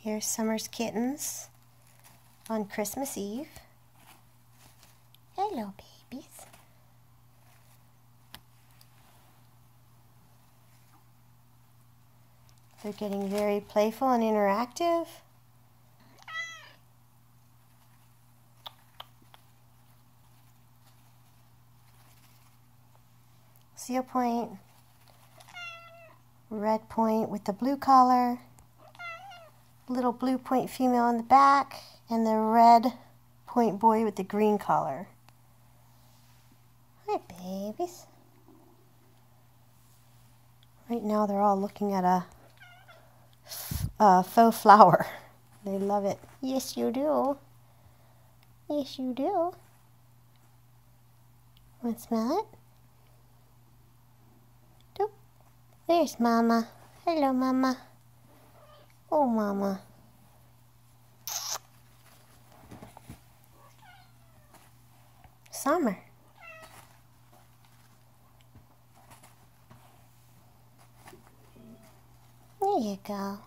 Here's Summer's kittens on Christmas Eve. Hello, babies. They're getting very playful and interactive. Seal point, red point with the blue collar, little blue point female in the back, and the red point boy with the green collar. Hi, babies. Right now they're all looking at a faux flower. They love it. Yes, you do. Yes, you do. Want to smell it? Doop. There's Mama. Hello, Mama. Oh, Mama. Summer. There you go.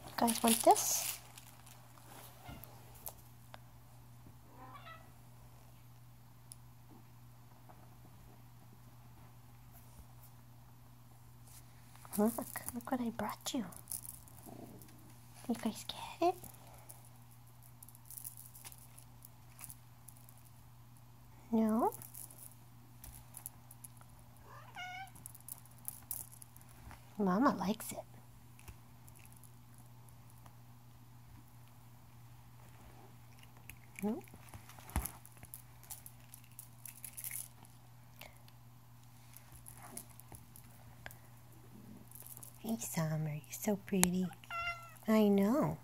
You guys want this? Look what I brought you. You guys get it? No? Mama likes it. No? Hey, Summer, you're so pretty. I know.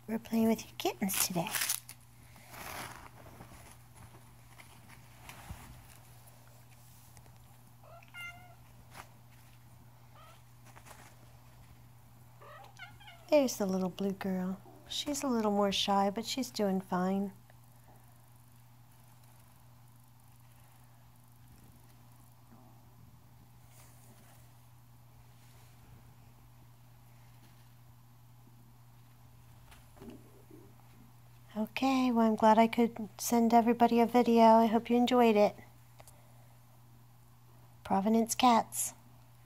We're playing with your kittens today. There's the little blue girl. She's a little more shy, but she's doing fine. Okay, well, I'm glad I could send everybody a video. I hope you enjoyed it. Provenance Cats.